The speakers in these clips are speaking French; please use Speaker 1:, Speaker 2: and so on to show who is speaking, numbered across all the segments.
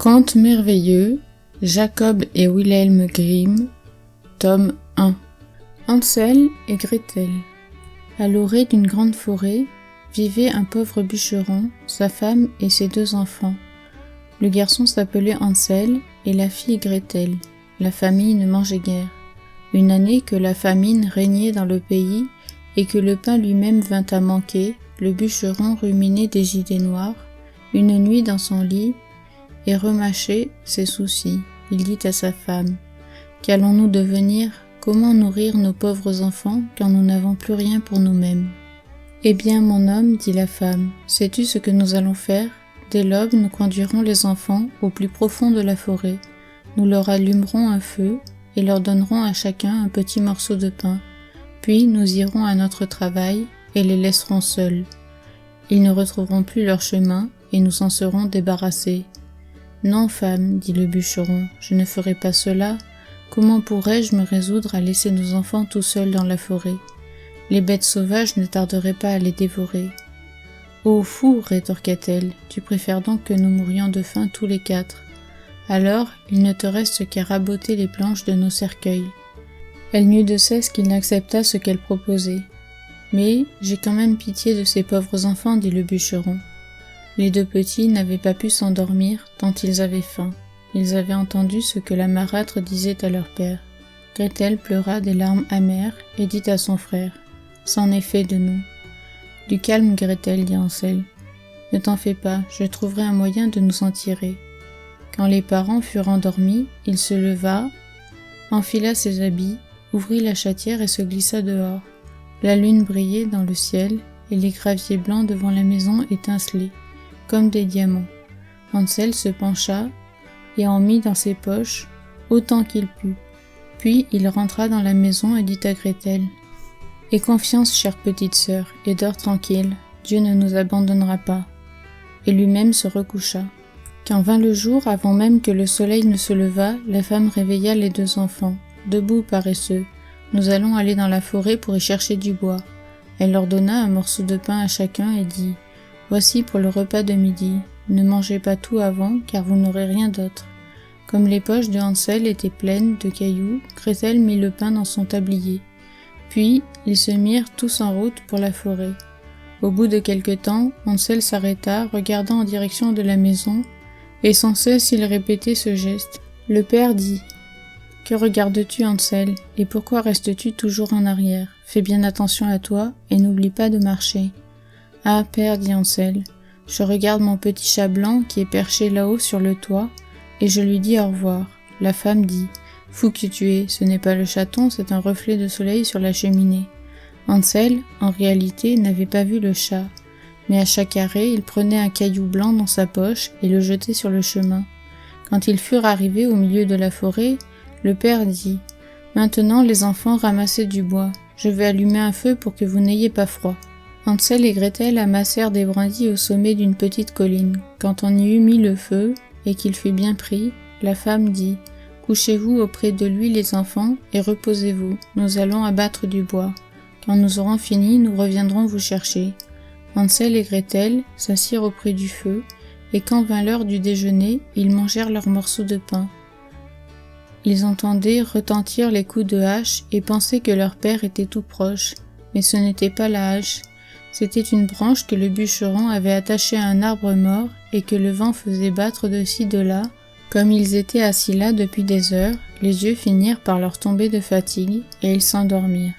Speaker 1: Conte merveilleux, Jacob et Wilhelm Grimm, tome 1. Hansel et Gretel. À l'orée d'une grande forêt, vivait un pauvre bûcheron, sa femme et ses 2 enfants. Le garçon s'appelait Hansel et la fille Gretel. La famille ne mangeait guère. Une année que la famine régnait dans le pays et que le pain lui-même vint à manquer, le bûcheron ruminait des idées noires, une nuit dans son lit, et remâchait ses soucis. Il dit à sa femme : « Qu'allons-nous devenir ? Comment nourrir nos pauvres enfants quand nous n'avons plus rien pour nous-mêmes ?» « Eh bien, mon homme, dit la femme, sais-tu ce que nous allons faire ? Dès l'aube, nous conduirons les enfants au plus profond de la forêt. Nous leur allumerons un feu et leur donnerons à chacun un petit morceau de pain. Puis nous irons à notre travail et les laisserons seuls. Ils ne retrouveront plus leur chemin et nous en serons débarrassés. » « Non, femme, dit le bûcheron, je ne ferai pas cela. Comment pourrais-je me résoudre à laisser nos enfants tout seuls dans la forêt ? Les bêtes sauvages ne tarderaient pas à les dévorer. »« Ô fou, rétorqua-t-elle, tu préfères donc que nous mourions de faim tous les 4. Alors, il ne te reste qu'à raboter les planches de nos cercueils. » Elle n'eut de cesse qu'il n'accepta ce qu'elle proposait. « Mais j'ai quand même pitié de ces pauvres enfants, dit le bûcheron. » Les 2 petits n'avaient pas pu s'endormir tant ils avaient faim. Ils avaient entendu ce que la marâtre disait à leur père. Gretel pleura des larmes amères et dit à son frère : « C'en est fait de nous. »« Du calme, Gretel, dit Hansel. Ne t'en fais pas, je trouverai un moyen de nous en tirer. » Quand les parents furent endormis, il se leva, enfila ses habits, ouvrit la chatière et se glissa dehors. La lune brillait dans le ciel et les graviers blancs devant la maison étincelaient comme des diamants. Hansel se pencha et en mit dans ses poches autant qu'il put. Puis il rentra dans la maison et dit à Gretel : « Aie confiance, chère petite sœur, et dors tranquille, Dieu ne nous abandonnera pas. » Et lui-même se recoucha. Quand vint le jour, avant même que le soleil ne se levât, la femme réveilla les 2 enfants. « Debout, paresseux, nous allons aller dans la forêt pour y chercher du bois. » Elle leur donna un morceau de pain à chacun et dit : « Voici pour le repas de midi. Ne mangez pas tout avant, car vous n'aurez rien d'autre. » Comme les poches de Hansel étaient pleines de cailloux, Gretel mit le pain dans son tablier. Puis, ils se mirent tous en route pour la forêt. Au bout de quelque temps, Hansel s'arrêta, regardant en direction de la maison, et sans cesse il répétait ce geste. Le père dit : « Que regardes-tu, Hansel, et pourquoi restes-tu toujours en arrière ? Fais bien attention à toi, et n'oublie pas de marcher. »« Ah, père, dit Hansel, je regarde mon petit chat blanc qui est perché là-haut sur le toit, et je lui dis au revoir. » La femme dit : « Fou que tu es, ce n'est pas le chaton, c'est un reflet de soleil sur la cheminée. » Hansel, en réalité, n'avait pas vu le chat, mais à chaque arrêt, il prenait un caillou blanc dans sa poche et le jetait sur le chemin. Quand ils furent arrivés au milieu de la forêt, le père dit : « Maintenant, les enfants, ramassez du bois. Je vais allumer un feu pour que vous n'ayez pas froid. » Hansel et Gretel amassèrent des brindilles au sommet d'une petite colline. Quand on y eut mis le feu, et qu'il fut bien pris, la femme dit : « Couchez-vous auprès de lui, les enfants, et reposez-vous. Nous allons abattre du bois. Quand nous aurons fini, nous reviendrons vous chercher. » Hansel et Gretel s'assirent auprès du feu, et quand vint l'heure du déjeuner, ils mangèrent leurs morceaux de pain. Ils entendaient retentir les coups de hache et pensaient que leur père était tout proche. Mais ce n'était pas la hache. C'était une branche que le bûcheron avait attachée à un arbre mort et que le vent faisait battre de ci de là. Comme ils étaient assis là depuis des heures, les yeux finirent par leur tomber de fatigue et ils s'endormirent.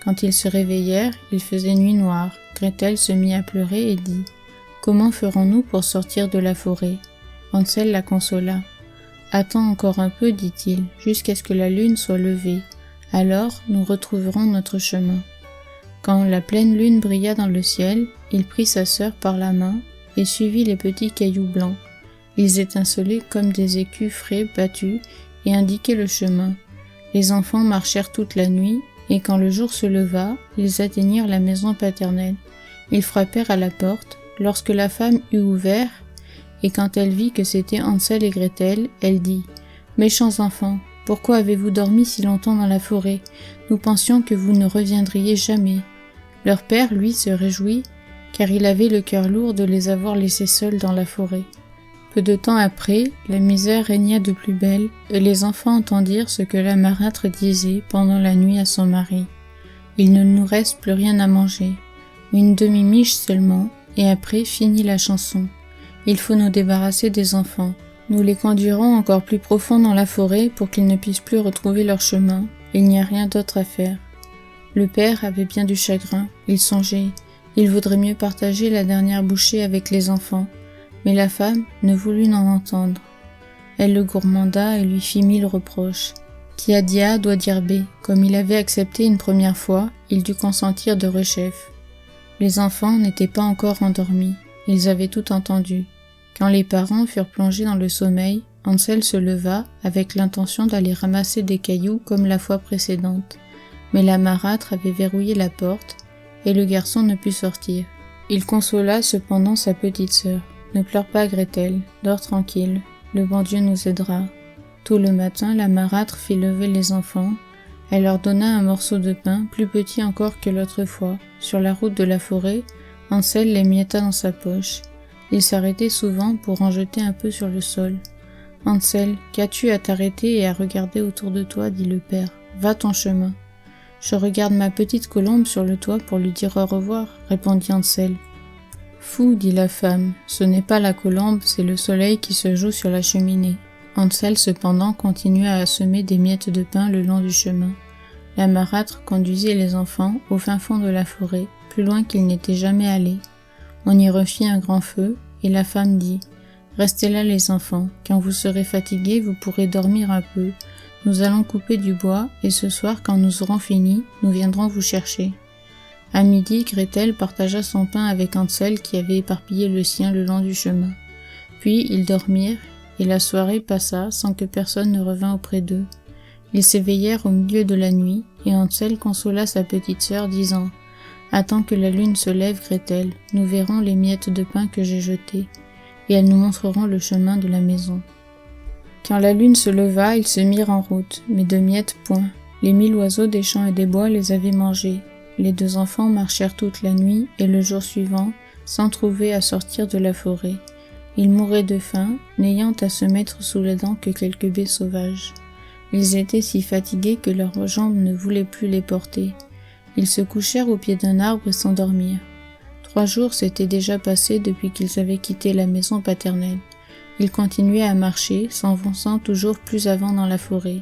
Speaker 1: Quand ils se réveillèrent, il faisait nuit noire. Gretel se mit à pleurer et dit : « Comment ferons-nous pour sortir de la forêt ?» Hansel la consola. « Attends encore un peu, dit-il, jusqu'à ce que la lune soit levée. Alors nous retrouverons notre chemin. » Quand la pleine lune brilla dans le ciel, il prit sa sœur par la main et suivit les petits cailloux blancs. Ils étincelaient comme des écus frais battus et indiquaient le chemin. Les enfants marchèrent toute la nuit, et quand le jour se leva, ils atteignirent la maison paternelle. Ils frappèrent à la porte. Lorsque la femme eut ouvert, et quand elle vit que c'était Hansel et Gretel, elle dit : « Méchants enfants, pourquoi avez-vous dormi si longtemps dans la forêt ? Nous pensions que vous ne reviendriez jamais. » Leur père, lui, se réjouit, car il avait le cœur lourd de les avoir laissés seuls dans la forêt. Peu de temps après, la misère régna de plus belle, et les enfants entendirent ce que la marâtre disait pendant la nuit à son mari. Il ne nous reste plus rien à manger, une demi-miche seulement, et après finit la chanson. Il faut nous débarrasser des enfants. Nous les conduirons encore plus profond dans la forêt pour qu'ils ne puissent plus retrouver leur chemin. Il n'y a rien d'autre à faire. Le père avait bien du chagrin. Il songeait. Il vaudrait mieux partager la dernière bouchée avec les enfants. Mais la femme ne voulut n'en entendre. Elle le gourmanda et lui fit 1000 reproches. Qui a dit A doit dire B. Comme il avait accepté une première fois, il dut consentir de rechef. Les enfants n'étaient pas encore endormis. Ils avaient tout entendu. Quand les parents furent plongés dans le sommeil, Hansel se leva avec l'intention d'aller ramasser des cailloux comme la fois précédente. Mais la marâtre avait verrouillé la porte et le garçon ne put sortir. Il consola cependant sa petite sœur. « Ne pleure pas, Gretel, dors tranquille, le bon Dieu nous aidera. » Tout le matin, la marâtre fit lever les enfants. Elle leur donna un morceau de pain, plus petit encore que l'autre fois. Sur la route de la forêt, Hansel les mietta dans sa poche. Il s'arrêtait souvent pour en jeter un peu sur le sol. « Hansel, qu'as-tu à t'arrêter et à regarder autour de toi ?» dit le père. « Va ton chemin. »« Je regarde ma petite colombe sur le toit pour lui dire au revoir, » répondit Hansel. « Fou, dit la femme, ce n'est pas la colombe, c'est le soleil qui se joue sur la cheminée. » Hansel cependant continua à semer des miettes de pain le long du chemin. La marâtre conduisit les enfants au fin fond de la forêt, plus loin qu'ils n'étaient jamais allés. On y refit un grand feu, et la femme dit « Restez là les enfants, quand vous serez fatigués, vous pourrez dormir un peu. Nous allons couper du bois, et ce soir, quand nous aurons fini, nous viendrons vous chercher. » À midi, Gretel partagea son pain avec Hansel qui avait éparpillé le sien le long du chemin. Puis ils dormirent, et la soirée passa sans que personne ne revint auprès d'eux. Ils s'éveillèrent au milieu de la nuit, et Hansel consola sa petite sœur, disant « Attends que la lune se lève, Gretel, nous verrons les miettes de pain que j'ai jetées, et elles nous montreront le chemin de la maison. » Quand la lune se leva, ils se mirent en route, mais de miettes point. Les 1000 oiseaux des champs et des bois les avaient mangés. Les 2 enfants marchèrent toute la nuit, et le jour suivant, sans trouver à sortir de la forêt. Ils mouraient de faim, n'ayant à se mettre sous les dents que quelques baies sauvages. Ils étaient si fatigués que leurs jambes ne voulaient plus les porter. Ils se couchèrent au pied d'un arbre et s'endormirent. 3 jours s'étaient déjà passés depuis qu'ils avaient quitté la maison paternelle. Ils continuaient à marcher, s'enfonçant toujours plus avant dans la forêt.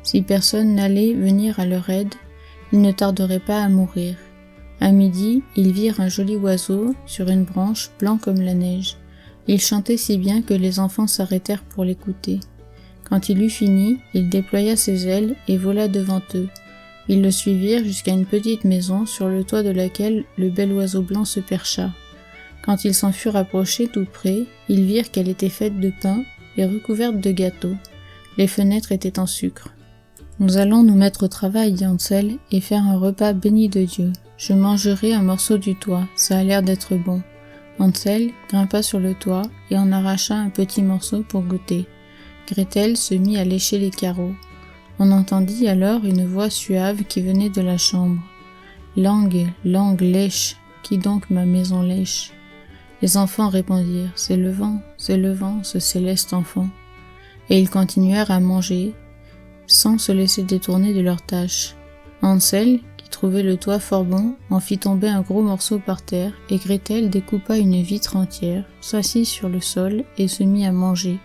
Speaker 1: Si personne n'allait venir à leur aide, ils ne tarderaient pas à mourir. À midi, ils virent un joli oiseau sur une branche, blanc comme la neige. Il chantait si bien que les enfants s'arrêtèrent pour l'écouter. Quand il eut fini, il déploya ses ailes et vola devant eux. Ils le suivirent jusqu'à une petite maison sur le toit de laquelle le bel oiseau blanc se percha. Quand ils s'en furent approchés tout près, ils virent qu'elle était faite de pain et recouverte de gâteaux. Les fenêtres étaient en sucre. « Nous allons nous mettre au travail, dit Hansel, et faire un repas béni de Dieu. Je mangerai un morceau du toit, ça a l'air d'être bon. » Hansel grimpa sur le toit et en arracha un petit morceau pour goûter. Gretel se mit à lécher les carreaux. On entendit alors une voix suave qui venait de la chambre. « Langue, langue lèche, qui donc ma maison lèche ?» Les enfants répondirent « C'est le vent, ce céleste enfant. » Et ils continuèrent à manger, sans se laisser détourner de leurs tâches. Hansel, qui trouvait le toit fort bon, en fit tomber un gros morceau par terre, et Gretel découpa une vitre entière, s'assit sur le sol et se mit à manger.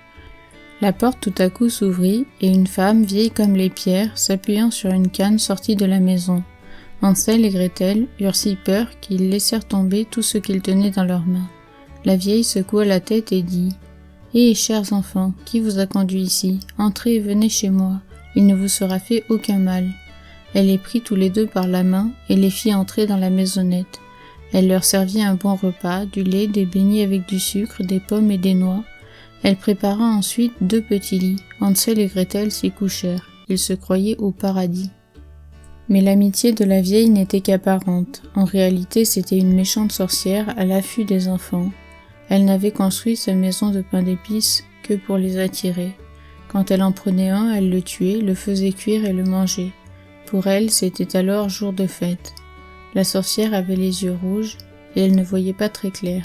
Speaker 1: La porte tout à coup s'ouvrit, et une femme, vieille comme les pierres, s'appuyant sur une canne, sortit de la maison. Hansel et Gretel eurent si peur qu'ils laissèrent tomber tout ce qu'ils tenaient dans leurs mains. La vieille secoua la tête et dit « Eh, chers enfants, qui vous a conduit ici? Entrez, venez chez moi. Il ne vous sera fait aucun mal. » Elle les prit tous les 2 par la main et les fit entrer dans la maisonnette. Elle leur servit un bon repas, du lait, des beignets avec du sucre, des pommes et des noix. Elle prépara ensuite 2 petits lits. Hansel et Gretel s'y couchèrent. Ils se croyaient au paradis. Mais l'amitié de la vieille n'était qu'apparente. En réalité, c'était une méchante sorcière à l'affût des enfants. Elle n'avait construit sa maison de pain d'épices que pour les attirer. Quand elle en prenait un, elle le tuait, le faisait cuire et le mangeait. Pour elle, c'était alors jour de fête. La sorcière avait les yeux rouges et elle ne voyait pas très clair.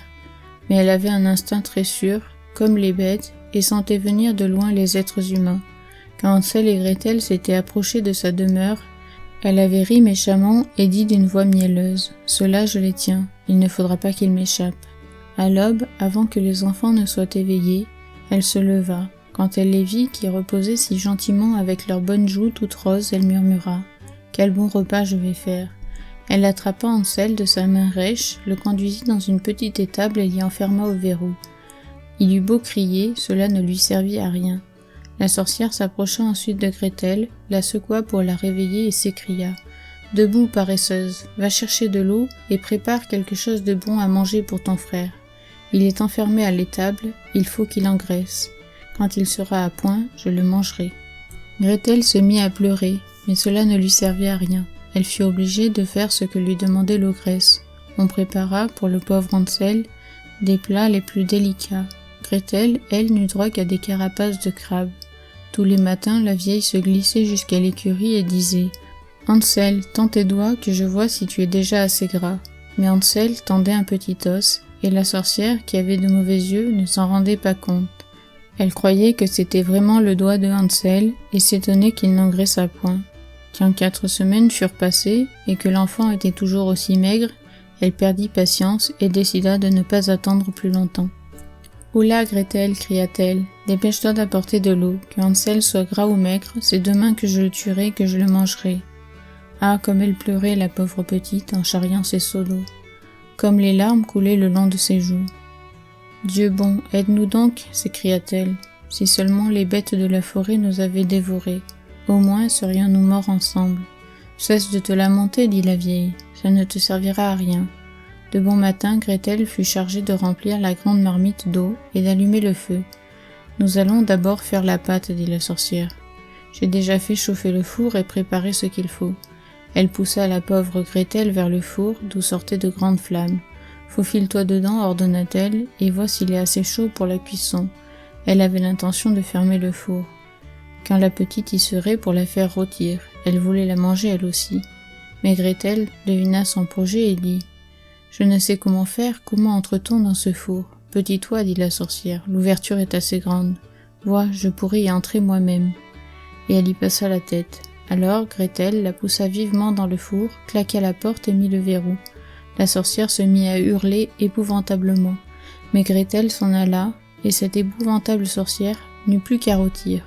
Speaker 1: Mais elle avait un instinct très sûr comme les bêtes, et sentait venir de loin les êtres humains. Quand Hansel et Gretel s'étaient approchés de sa demeure, elle avait ri méchamment et dit d'une voix mielleuse « Ceux-là, je les tiens, il ne faudra pas qu'ils m'échappent. » À l'aube, avant que les enfants ne soient éveillés, elle se leva. Quand elle les vit qui reposaient si gentiment avec leurs bonnes joues toutes roses, elle murmura « Quel bon repas je vais faire !» Elle attrapa Hansel de sa main rêche, le conduisit dans une petite étable et l'y enferma au verrou. Il eut beau crier, cela ne lui servit à rien. La sorcière s'approcha ensuite de Gretel, la secoua pour la réveiller et s'écria « Debout, paresseuse, va chercher de l'eau et prépare quelque chose de bon à manger pour ton frère. Il est enfermé à l'étable, il faut qu'il engraisse. Quand il sera à point, je le mangerai. » Gretel se mit à pleurer, mais cela ne lui servit à rien. Elle fut obligée de faire ce que lui demandait l'ogresse. On prépara, pour le pauvre Hansel, des plats les plus délicats. Gretel, elle, n'eut droit qu'à des carapaces de crabes. Tous les matins, la vieille se glissait jusqu'à l'écurie et disait « Hansel, tends tes doigts que je vois si tu es déjà assez gras. » Mais Hansel tendait un petit os, et la sorcière, qui avait de mauvais yeux, ne s'en rendait pas compte. Elle croyait que c'était vraiment le doigt de Hansel, et s'étonnait qu'il n'engraissât point. Quand 4 semaines furent passées, et que l'enfant était toujours aussi maigre, elle perdit patience et décida de ne pas attendre plus longtemps. « Oula, Gretel, cria-t-elle, dépêche-toi d'apporter de l'eau, que Hansel soit gras ou maigre, c'est demain que je le tuerai, que je le mangerai. » Ah, comme elle pleurait, la pauvre petite, en charriant ses seaux d'eau. Comme les larmes coulaient le long de ses joues. « Dieu bon, aide-nous donc, s'écria-t-elle, si seulement les bêtes de la forêt nous avaient dévorés. Au moins serions-nous morts ensemble. »« Cesse de te lamenter, dit la vieille, ça ne te servira à rien. » De bon matin, Gretel fut chargée de remplir la grande marmite d'eau et d'allumer le feu. « Nous allons d'abord faire la pâte, dit la sorcière. J'ai déjà fait chauffer le four et préparé ce qu'il faut. » Elle poussa la pauvre Gretel vers le four d'où sortaient de grandes flammes. « Faufile-toi dedans, ordonna-t-elle, et vois s'il est assez chaud pour la cuisson. » Elle avait l'intention de fermer le four. Quand la petite y serait pour la faire rôtir, elle voulait la manger elle aussi. Mais Gretel devina son projet et dit « Je ne sais comment faire, comment entre-t-on dans ce four ? Petit toit, dit la sorcière, l'ouverture est assez grande. Vois, je pourrais y entrer moi-même. » Et elle y passa la tête. Alors Gretel la poussa vivement dans le four, claqua la porte et mit le verrou. La sorcière se mit à hurler épouvantablement. Mais Gretel s'en alla, et cette épouvantable sorcière n'eut plus qu'à rôtir.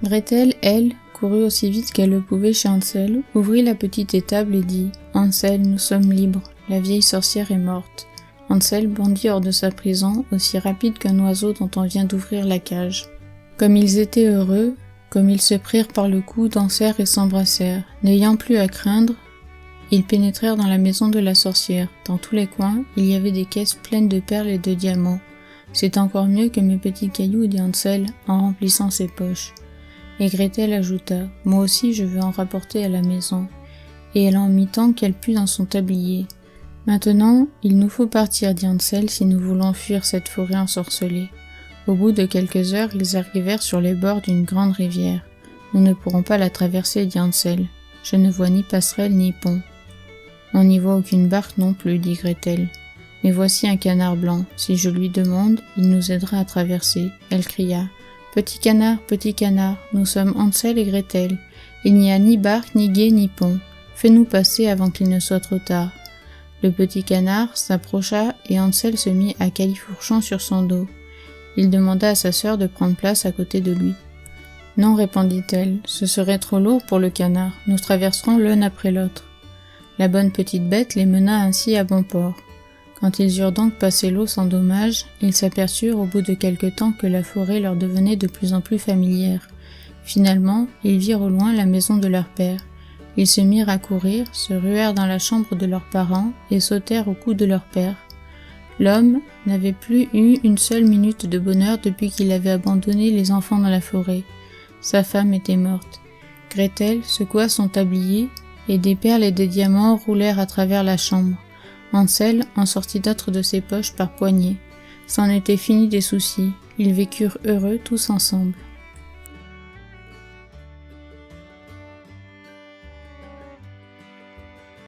Speaker 1: Gretel, elle, courut aussi vite qu'elle le pouvait chez Hansel, ouvrit la petite étable et dit « Hansel, nous sommes libres, la vieille sorcière est morte. » Hansel bondit hors de sa prison, aussi rapide qu'un oiseau dont on vient d'ouvrir la cage. Comme ils étaient heureux, comme ils se prirent par le cou, dansèrent et s'embrassèrent. N'ayant plus à craindre, ils pénétrèrent dans la maison de la sorcière. Dans tous les coins, il y avait des caisses pleines de perles et de diamants. « C'est encore mieux que mes petits cailloux, dit Hansel, en remplissant ses poches. » Et Gretel ajouta « Moi aussi je veux en rapporter à la maison. » Et elle en mit tant qu'elle put dans son tablier. « Maintenant, il nous faut partir, dit Hansel, si nous voulons fuir cette forêt ensorcelée. » Au bout de quelques heures, ils arrivèrent sur les bords d'une grande rivière. « Nous ne pourrons pas la traverser, dit Hansel. Je ne vois ni passerelle ni pont. »« On n'y voit aucune barque non plus, dit Gretel. Mais voici un canard blanc. Si je lui demande, il nous aidera à traverser. » Elle cria « Petit canard, nous sommes Hansel et Gretel. Il n'y a ni barque, ni gué, ni pont. Fais-nous passer avant qu'il ne soit trop tard. » Le petit canard s'approcha et Hansel se mit à califourchon sur son dos. Il demanda à sa sœur de prendre place à côté de lui. « Non, répondit-elle, ce serait trop lourd pour le canard, nous traverserons l'un après l'autre. » La bonne petite bête les mena ainsi à bon port. Quand ils eurent donc passé l'eau sans dommage, ils s'aperçurent au bout de quelque temps que la forêt leur devenait de plus en plus familière. Finalement, ils virent au loin la maison de leur père. Ils se mirent à courir, se ruèrent dans la chambre de leurs parents et sautèrent au cou de leur père. L'homme n'avait plus eu une seule minute de bonheur depuis qu'il avait abandonné les enfants dans la forêt. Sa femme était morte. Gretel secoua son tablier, et des perles et des diamants roulèrent à travers la chambre. Hansel en sortit d'autres de ses poches par poignées. C'en était fini des soucis. Ils vécurent heureux tous ensemble.